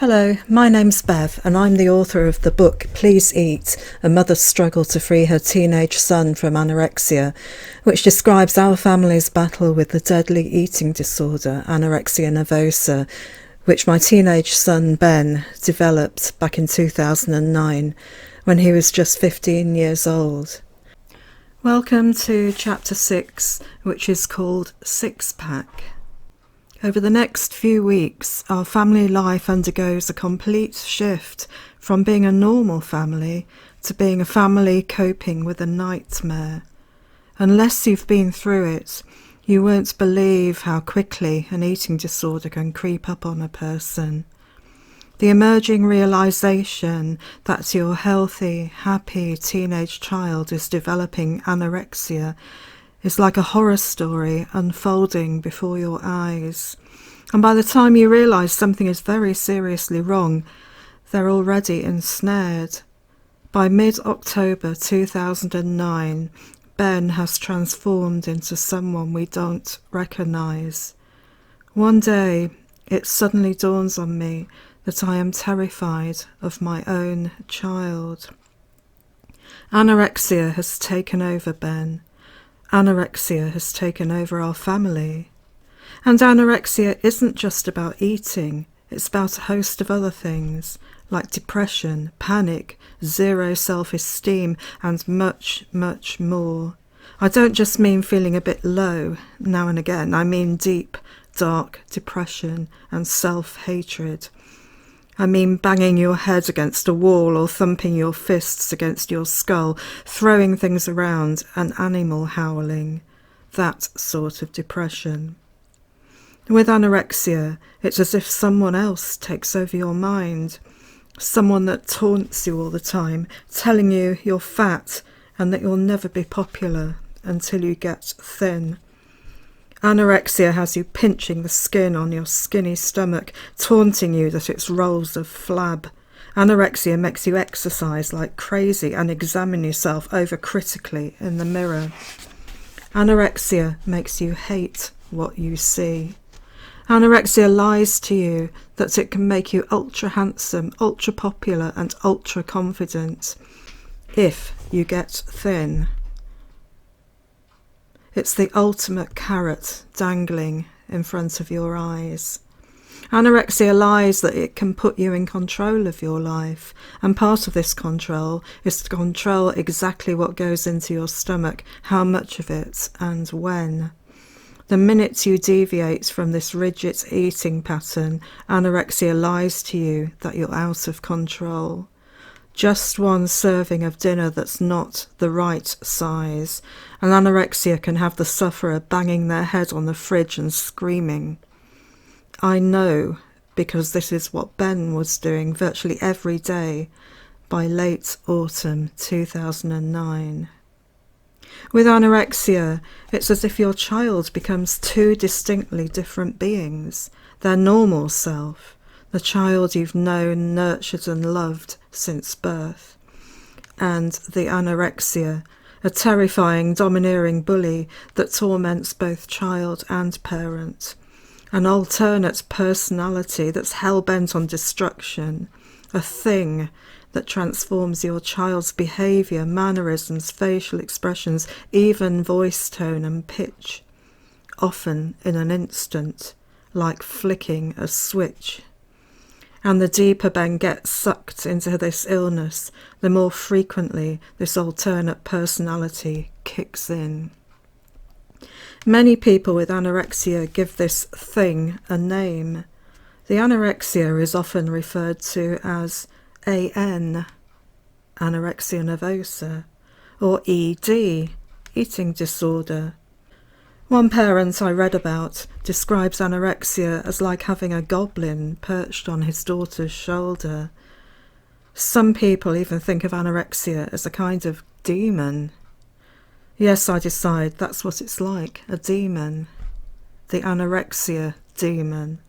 Hello, my name's Bev and I'm the author of the book Please Eat, A Mother's Struggle to Free Her Teenage Son from Anorexia, which describes our family's battle with the deadly eating disorder, anorexia nervosa, which my teenage son Ben developed back in 2009 when he was just 15 years old. Welcome to Chapter 6, which is called Six Pack. Over the next few weeks, our family life undergoes a complete shift from being a normal family to being a family coping with a nightmare. Unless you've been through it, you won't believe how quickly an eating disorder can creep up on a person. The emerging realization that your healthy, happy teenage child is developing anorexia is like a horror story unfolding before your eyes. And by the time you realise something is very seriously wrong, they're already ensnared. By mid-October 2009, Ben has transformed into someone we don't recognise. One day, it suddenly dawns on me that I am terrified of my own child. Anorexia has taken over Ben. Anorexia has taken over our family. And anorexia isn't just about eating, it's about a host of other things, like depression, panic, zero self-esteem, and much, much more. I don't just mean feeling a bit low now and again, I mean deep, dark depression and self-hatred. I mean banging your head against a wall or thumping your fists against your skull, throwing things around, and animal howling. That sort of depression. With anorexia, it's as if someone else takes over your mind. Someone that taunts you all the time, telling you you're fat and that you'll never be popular until you get thin. Anorexia has you pinching the skin on your skinny stomach, taunting you that it's rolls of flab. Anorexia makes you exercise like crazy and examine yourself overcritically in the mirror. Anorexia makes you hate what you see. Anorexia lies to you that it can make you ultra handsome, ultra popular and ultra confident if you get thin. It's the ultimate carrot dangling in front of your eyes. Anorexia lies that it can put you in control of your life, and part of this control is to control exactly what goes into your stomach, how much of it, and when. The minute you deviate from this rigid eating pattern, anorexia lies to you that you're out of control. Just one serving of dinner that's not the right size, and anorexia can have the sufferer banging their head on the fridge and screaming. I know, because this is what Ben was doing virtually every day by late autumn 2009. With anorexia, it's as if your child becomes two distinctly different beings. Their normal self, the child you've known, nurtured and loved since birth, and the anorexia, a terrifying, domineering bully that torments both child and parent, an alternate personality that's hell-bent on destruction, a thing that transforms your child's behaviour, mannerisms, facial expressions, even voice tone and pitch, often in an instant, like flicking a switch. And the deeper Ben gets sucked into this illness, the more frequently this alternate personality kicks in. Many people with anorexia give this thing a name. The anorexia is often referred to as AN, anorexia nervosa, or ED, eating disorder. One parent I read about describes anorexia as like having a goblin perched on his daughter's shoulder. Some people even think of anorexia as a kind of demon. Yes, I decide that's what it's like, a demon. The anorexia demon.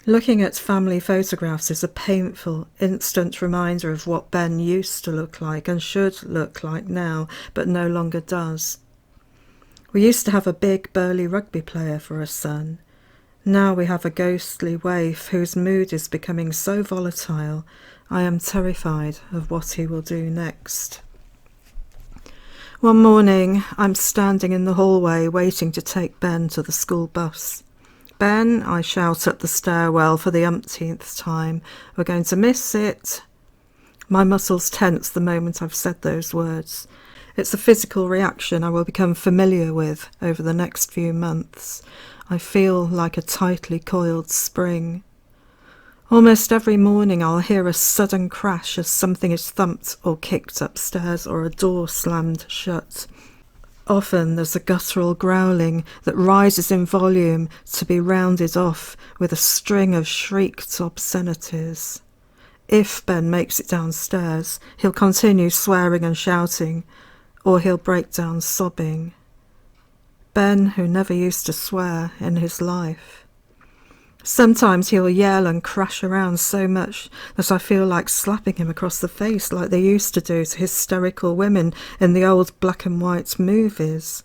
Looking at family photographs is a painful, instant reminder of what Ben used to look like and should look like now, but no longer does. We used to have a big, burly rugby player for a son. Now we have a ghostly waif whose mood is becoming so volatile, I am terrified of what he will do next. One morning, I'm standing in the hallway waiting to take Ben to the school bus. Ben, I shout up the stairwell for the umpteenth time, we're going to miss it. My muscles tense the moment I've said those words. It's a physical reaction I will become familiar with over the next few months. I feel like a tightly coiled spring. Almost every morning I'll hear a sudden crash as something is thumped or kicked upstairs or a door slammed shut. Often there's a guttural growling that rises in volume to be rounded off with a string of shrieked obscenities. If Ben makes it downstairs, he'll continue swearing and shouting, or he'll break down sobbing. Ben, who never used to swear in his life. Sometimes he'll yell and crash around so much that I feel like slapping him across the face like they used to do to hysterical women in the old black and white movies.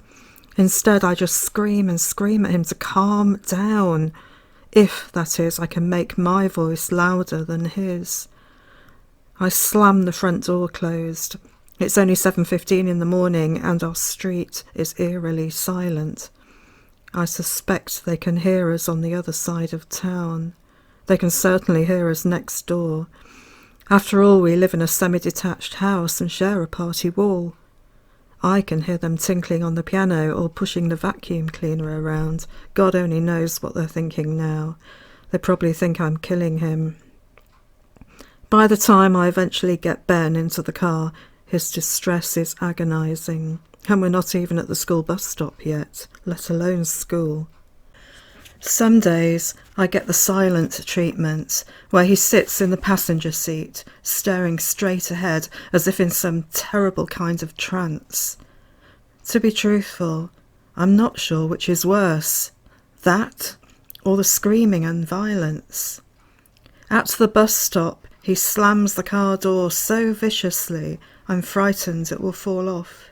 Instead, I just scream and scream at him to calm down, if, that is, I can make my voice louder than his. I slam the front door closed. It's only 7:15 in the morning and our street is eerily silent. I suspect they can hear us on the other side of town. They can certainly hear us next door. After all, we live in a semi-detached house and share a party wall. I can hear them tinkling on the piano or pushing the vacuum cleaner around. God only knows what they're thinking now. They probably think I'm killing him. By the time I eventually get Ben into the car, his distress is agonising, and we're not even at the school bus stop yet, let alone school. Some days I get the silent treatment, where he sits in the passenger seat, staring straight ahead as if in some terrible kind of trance. To be truthful, I'm not sure which is worse, that or the screaming and violence. At the bus stop, he slams the car door so viciously I'm frightened it will fall off.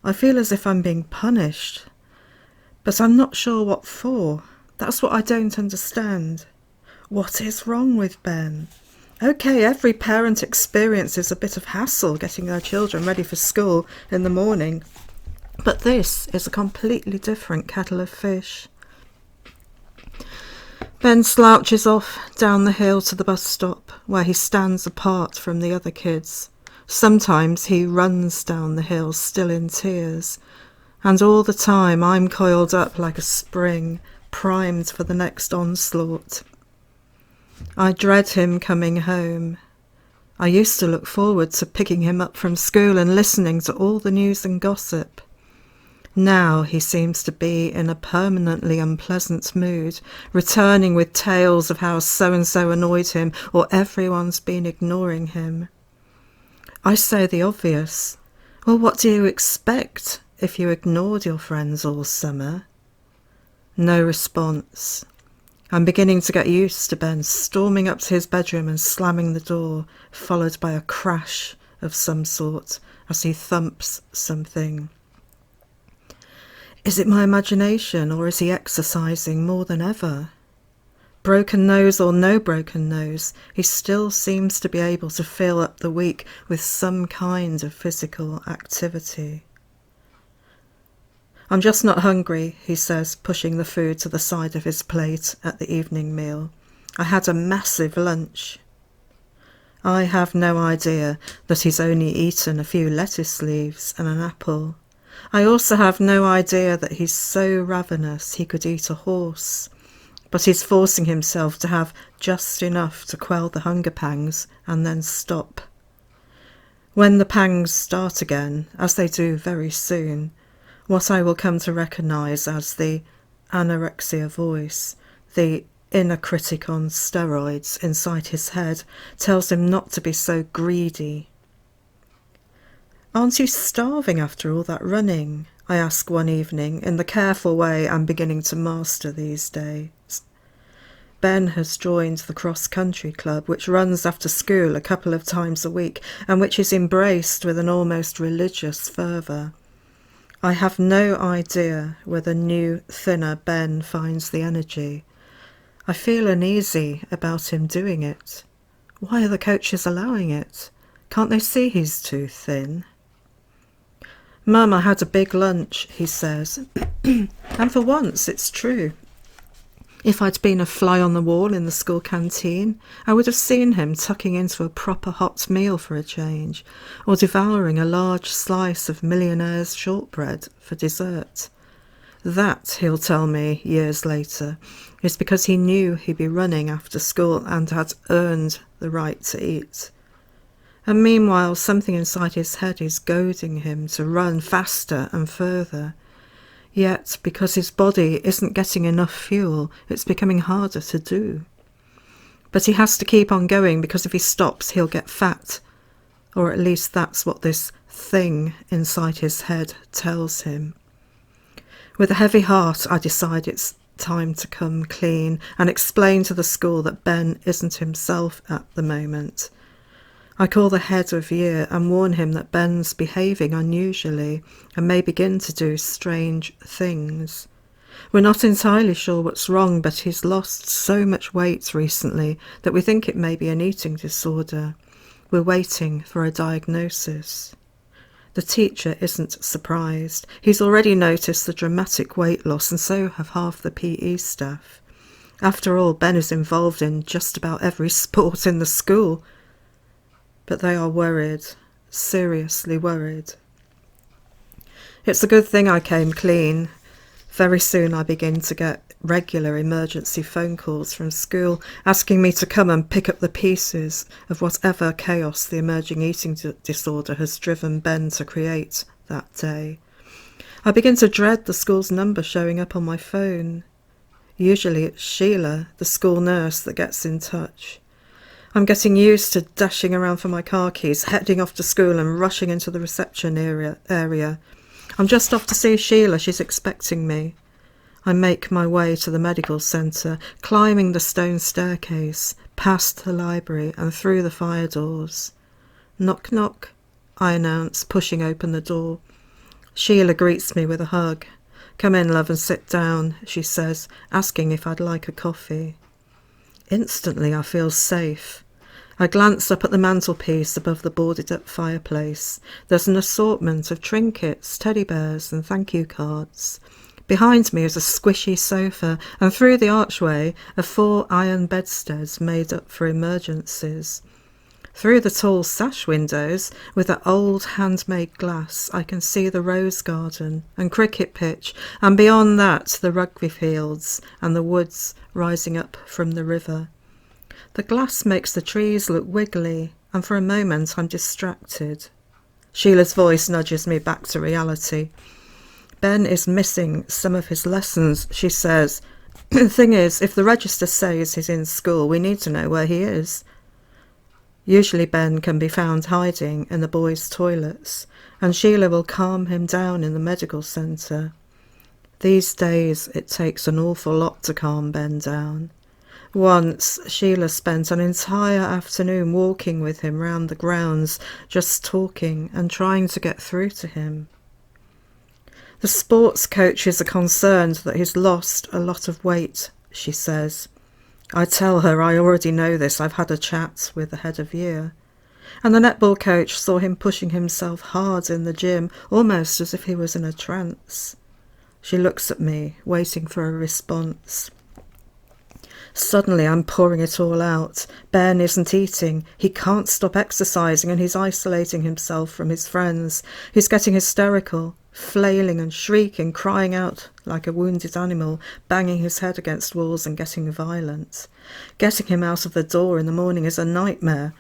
I feel as if I'm being punished, but I'm not sure what for. That's what I don't understand. What is wrong with Ben? Okay, every parent experiences a bit of hassle getting their children ready for school in the morning, but this is a completely different kettle of fish. Ben slouches off down the hill to the bus stop, where he stands apart from the other kids. Sometimes he runs down the hill, still in tears, and all the time I'm coiled up like a spring, primed for the next onslaught. I dread him coming home. I used to look forward to picking him up from school and listening to all the news and gossip. Now he seems to be in a permanently unpleasant mood, returning with tales of how so-and-so annoyed him or everyone's been ignoring him. I say the obvious. Well, what do you expect if you ignored your friends all summer? No response. I'm beginning to get used to Ben storming up to his bedroom and slamming the door, followed by a crash of some sort as he thumps something. Is it my imagination, or is he exercising more than ever? Broken nose or no broken nose, he still seems to be able to fill up the week with some kind of physical activity. I'm just not hungry, he says, pushing the food to the side of his plate at the evening meal. I had a massive lunch. I have no idea that he's only eaten a few lettuce leaves and an apple. I also have no idea that he's so ravenous he could eat a horse. But he's forcing himself to have just enough to quell the hunger pangs and then stop. When the pangs start again, as they do very soon, what I will come to recognise as the anorexia voice, the inner critic on steroids inside his head, tells him not to be so greedy. Aren't you starving after all that running? I ask one evening, in the careful way I'm beginning to master these days. Ben has joined the cross-country club, which runs after school a couple of times a week, and which is embraced with an almost religious fervour. I have no idea where the new, thinner Ben finds the energy. I feel uneasy about him doing it. Why are the coaches allowing it? Can't they see he's too thin? Mum, I had a big lunch, he says. And for once, it's true. If I'd been a fly on the wall in the school canteen, I would have seen him tucking into a proper hot meal for a change, or devouring a large slice of millionaire's shortbread for dessert. That, he'll tell me years later, is because he knew he'd be running after school and had earned the right to eat. And meanwhile, something inside his head is goading him to run faster and further. Yet, because his body isn't getting enough fuel, it's becoming harder to do. But he has to keep on going, because if he stops, he'll get fat. Or at least that's what this thing inside his head tells him. With a heavy heart, I decide it's time to come clean and explain to the school that Ben isn't himself at the moment. I call the head of year and warn him that Ben's behaving unusually and may begin to do strange things. We're not entirely sure what's wrong, but he's lost so much weight recently that we think it may be an eating disorder. We're waiting for a diagnosis. The teacher isn't surprised. He's already noticed the dramatic weight loss, and so have half the PE staff. After all, Ben is involved in just about every sport in the school. But they are worried, seriously worried. It's a good thing I came clean. Very soon I begin to get regular emergency phone calls from school asking me to come and pick up the pieces of whatever chaos the emerging eating disorder has driven Ben to create that day. I begin to dread the school's number showing up on my phone. Usually it's Sheila, the school nurse, that gets in touch. I'm getting used to dashing around for my car keys, heading off to school and rushing into the reception area. I'm just off to see Sheila, she's expecting me. I make my way to the medical centre, climbing the stone staircase, past the library and through the fire doors. Knock, knock, I announce, pushing open the door. Sheila greets me with a hug. Come in, love, and sit down, she says, asking if I'd like a coffee. Instantly I feel safe. I glance up at the mantelpiece above the boarded-up fireplace. There's an assortment of trinkets, teddy bears and thank you cards. Behind me is a squishy sofa, and through the archway are 4 iron bedsteads made up for emergencies. Through the tall sash windows, with their old handmade glass, I can see the rose garden and cricket pitch, and beyond that the rugby fields and the woods rising up from the river. The glass makes the trees look wiggly, and for a moment I'm distracted. Sheila's voice nudges me back to reality. Ben is missing some of his lessons, she says. The thing is, if the register says he's in school, we need to know where he is. Usually Ben can be found hiding in the boys' toilets, and Sheila will calm him down in the medical centre. These days it takes an awful lot to calm Ben down. Once Sheila spent an entire afternoon walking with him round the grounds, just talking and trying to get through to him. The sports coaches are concerned that he's lost a lot of weight, she says. I tell her I already know this, I've had a chat with the head of year. And the netball coach saw him pushing himself hard in the gym, almost as if he was in a trance. She looks at me, waiting for a response. Suddenly I'm pouring it all out. Ben isn't eating, he can't stop exercising, and he's isolating himself from his friends. He's getting hysterical, flailing and shrieking, crying out like a wounded animal, banging his head against walls and getting violent. Getting him out of the door in the morning is a nightmare.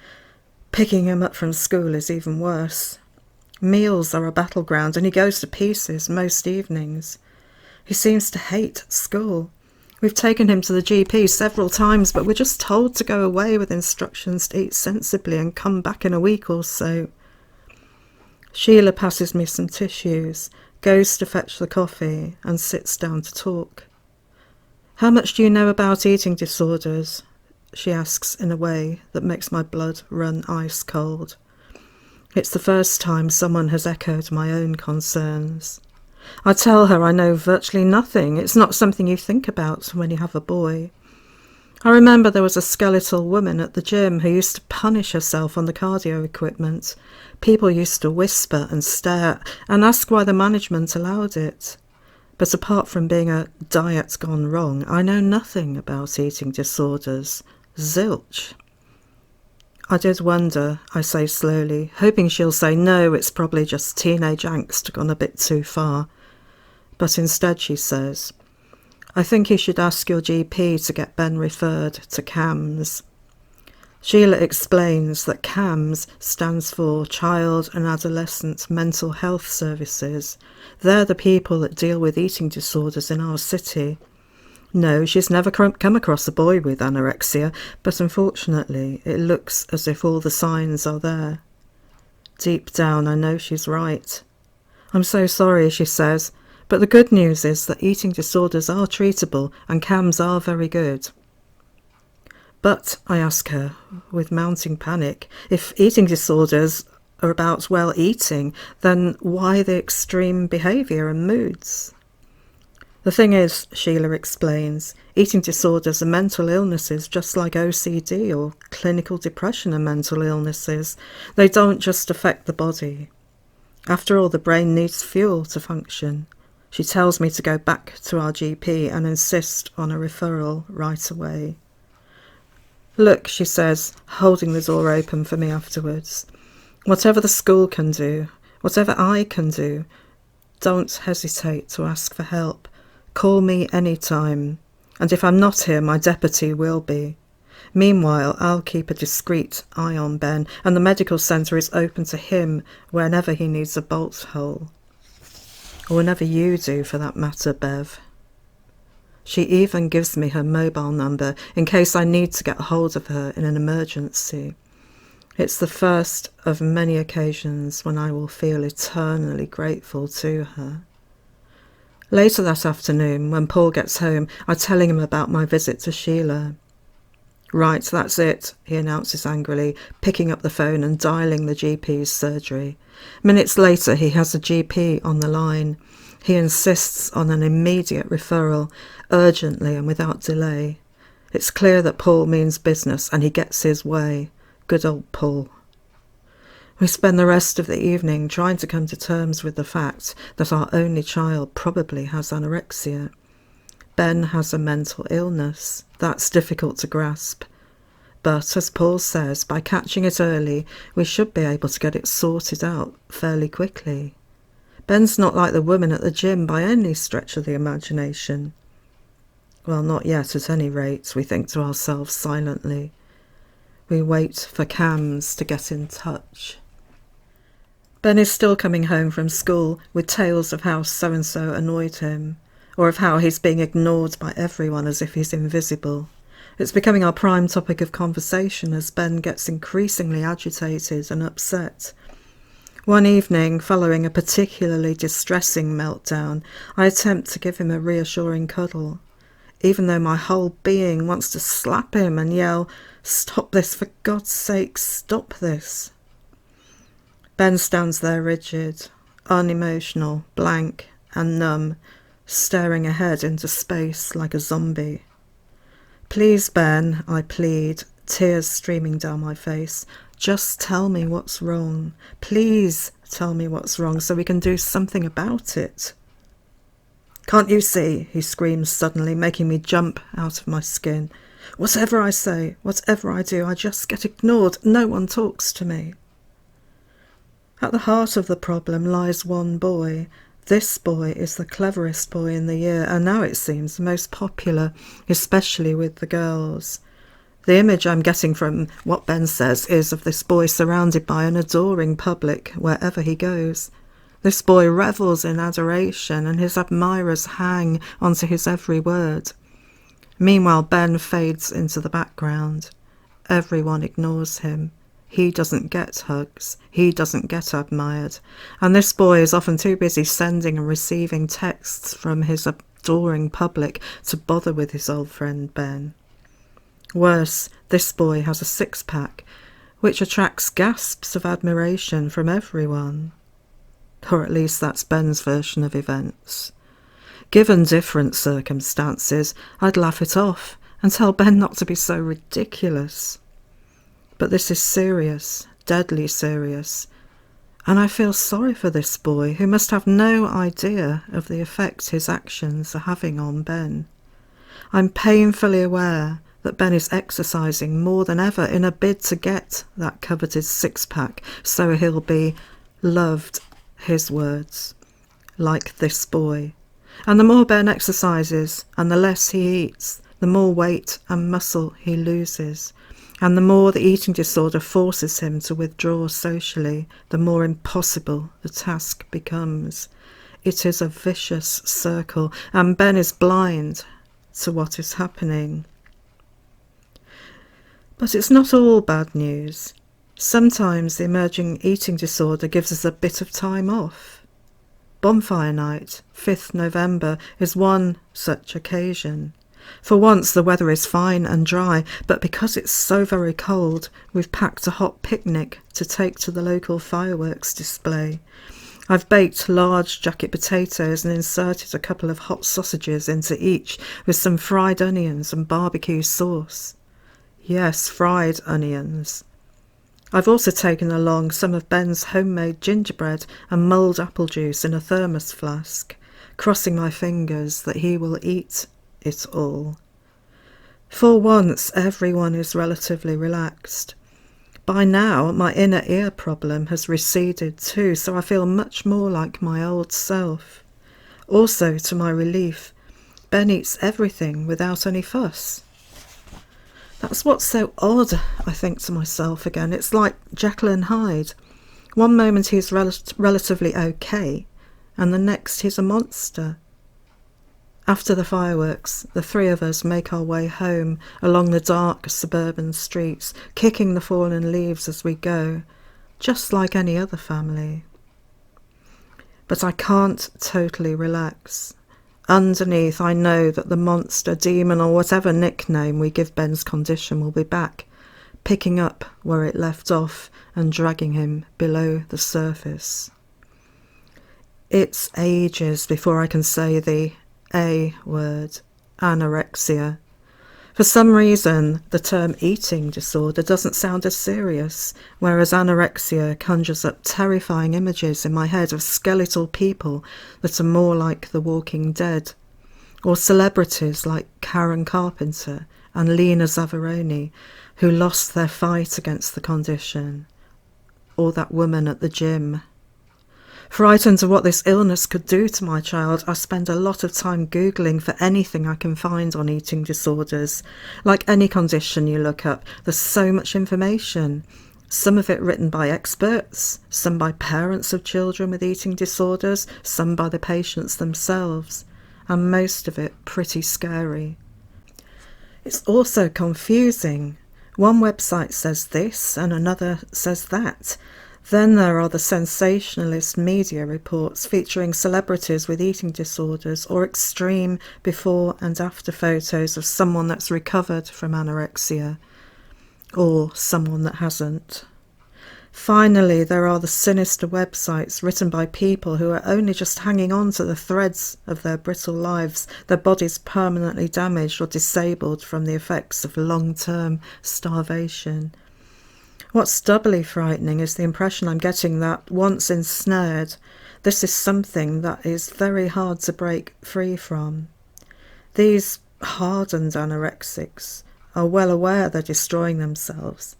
Picking him up from school is even worse. Meals are a battleground, and he goes to pieces most evenings. He seems to hate school. We've taken him to the GP several times, but we're just told to go away with instructions to eat sensibly and come back in a week or so. Sheila passes me some tissues, goes to fetch the coffee, and sits down to talk. How much do you know about eating disorders? She asks in a way that makes my blood run ice cold. It's the first time someone has echoed my own concerns. I tell her I know virtually nothing. It's not something you think about when you have a boy. I remember there was a skeletal woman at the gym who used to punish herself on the cardio equipment. People used to whisper and stare and ask why the management allowed it. But apart from being a diet gone wrong, I know nothing about eating disorders. Zilch. I did wonder, I say slowly, hoping she'll say no, it's probably just teenage angst gone a bit too far. But instead she says, I think you should ask your GP to get Ben referred to CAMS. Sheila explains that CAMS stands for Child and Adolescent Mental Health Services. They're the people that deal with eating disorders in our city. No, she's never come across a boy with anorexia, but unfortunately it looks as if all the signs are there. Deep down I know she's right. I'm so sorry, she says, but the good news is that eating disorders are treatable and CAMS are very good. But, I ask her, with mounting panic, if eating disorders are about well eating, then why the extreme behaviour and moods? The thing is, Sheila explains, eating disorders are mental illnesses just like OCD or clinical depression are mental illnesses. They don't just affect the body. After all, the brain needs fuel to function. She tells me to go back to our GP and insist on a referral right away. Look, she says, holding the door open for me afterwards. Whatever the school can do, whatever I can do, don't hesitate to ask for help. Call me any time, and if I'm not here, my deputy will be. Meanwhile, I'll keep a discreet eye on Ben, and the medical centre is open to him whenever he needs a bolt hole. Or whenever you do, for that matter, Bev. She even gives me her mobile number in case I need to get hold of her in an emergency. It's the first of many occasions when I will feel eternally grateful to her. Later that afternoon, when Paul gets home, I'm telling him about my visit to Sheila. Right, that's it, he announces angrily, picking up the phone and dialing the GP's surgery. Minutes later, he has a GP on the line. He insists on an immediate referral, urgently and without delay. It's clear that Paul means business, and he gets his way. Good old Paul. We spend the rest of the evening trying to come to terms with the fact that our only child probably has anorexia. Ben has a mental illness. That's difficult to grasp. But, as Paul says, by catching it early, we should be able to get it sorted out fairly quickly. Ben's not like the woman at the gym by any stretch of the imagination. Well, not yet at any rate, we think to ourselves silently. We wait for CAMS to get in touch. Ben is still coming home from school with tales of how so-and-so annoyed him, or of how he's being ignored by everyone as if he's invisible. It's becoming our prime topic of conversation as Ben gets increasingly agitated and upset. One evening, following a particularly distressing meltdown, I attempt to give him a reassuring cuddle, even though my whole being wants to slap him and yell, "Stop this, for God's sake, stop this." Ben stands there rigid, unemotional, blank and numb, staring ahead into space like a zombie. "Please, Ben," I plead, tears streaming down my face, "just tell me what's wrong. Please tell me what's wrong so we can do something about it." "Can't you see?" he screams suddenly, making me jump out of my skin. "Whatever I say, whatever I do, I just get ignored. No one talks to me." At the heart of the problem lies one boy. This boy is the cleverest boy in the year, and now it seems the most popular, especially with the girls. The image I'm getting from what Ben says is of this boy surrounded by an adoring public wherever he goes. This boy revels in adoration, and his admirers hang onto his every word. Meanwhile, Ben fades into the background. Everyone ignores him. He doesn't get hugs. He doesn't get admired. And this boy is often too busy sending and receiving texts from his adoring public to bother with his old friend Ben. Worse, this boy has a six-pack, which attracts gasps of admiration from everyone. Or at least that's Ben's version of events. Given different circumstances, I'd laugh it off and tell Ben not to be so ridiculous. But this is serious, deadly serious, and I feel sorry for this boy who must have no idea of the effect his actions are having on Ben. I'm painfully aware that Ben is exercising more than ever in a bid to get that coveted six-pack so he'll be loved, his words, like this boy. And the more Ben exercises and the less he eats, the more weight and muscle he loses. And the more the eating disorder forces him to withdraw socially, the more impossible the task becomes. It is a vicious circle, and Ben is blind to what is happening. But it's not all bad news. Sometimes the emerging eating disorder gives us a bit of time off. Bonfire night, 5th November, is one such occasion. For once the weather is fine and dry, but because it's so very cold, we've packed a hot picnic to take to the local fireworks display. I've baked large jacket potatoes and inserted a couple of hot sausages into each with some fried onions and barbecue sauce. Yes, fried onions. I've also taken along some of Ben's homemade gingerbread and mulled apple juice in a thermos flask, crossing my fingers that he will eat it all. For once, everyone is relatively relaxed. By now, my inner ear problem has receded too, so I feel much more like my old self. Also, to my relief, Ben eats everything without any fuss. That's what's so odd, I think to myself again. It's like Jekyll and Hyde. One moment he's relatively okay, and the next he's a monster. After the fireworks, the three of us make our way home along the dark suburban streets, kicking the fallen leaves as we go, just like any other family. But I can't totally relax. Underneath, I know that the monster, demon, or whatever nickname we give Ben's condition will be back, picking up where it left off and dragging him below the surface. It's ages before I can say the A word, anorexia. For some reason, the term eating disorder doesn't sound as serious, whereas anorexia conjures up terrifying images in my head of skeletal people that are more like the Walking Dead, or celebrities like Karen Carpenter and Lena Zavaroni, who lost their fight against the condition, or that woman at the gym. Frightened of what this illness could do to my child, I spend a lot of time Googling for anything I can find on eating disorders. Like any condition you look up, there's so much information. Some of it written by experts, some by parents of children with eating disorders, some by the patients themselves, and most of it pretty scary. It's also confusing. One website says this and another says that. Then there are the sensationalist media reports featuring celebrities with eating disorders or extreme before and after photos of someone that's recovered from anorexia or someone that hasn't. Finally, there are the sinister websites written by people who are only just hanging on to the threads of their brittle lives, their bodies permanently damaged or disabled from the effects of long-term starvation. What's doubly frightening is the impression I'm getting that, once ensnared, this is something that is very hard to break free from. These hardened anorexics are well aware they're destroying themselves,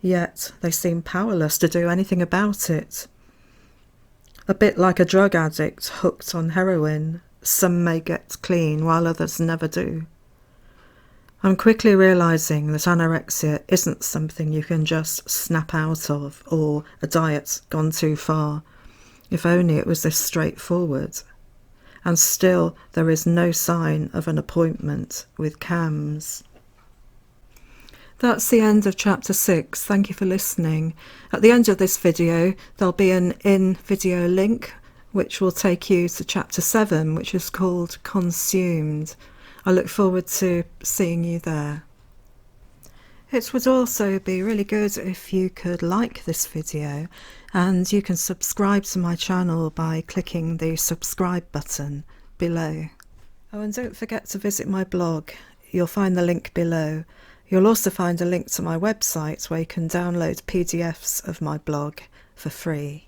yet they seem powerless to do anything about it. A bit like a drug addict hooked on heroin, some may get clean while others never do. I'm quickly realising that anorexia isn't something you can just snap out of, or a diet gone too far. If only it was this straightforward. And still there is no sign of an appointment with CAMS. That's the end of chapter 6. Thank you for listening. At the end of this video there'll be an in-video link which will take you to chapter 7, which is called Consumed. I look forward to seeing you there. It would also be really good if you could like this video, and you can subscribe to my channel by clicking the subscribe button below. Oh, and don't forget to visit my blog. you'll find the link below. You'll also find a link to my website where you can download PDFs of my blog for free.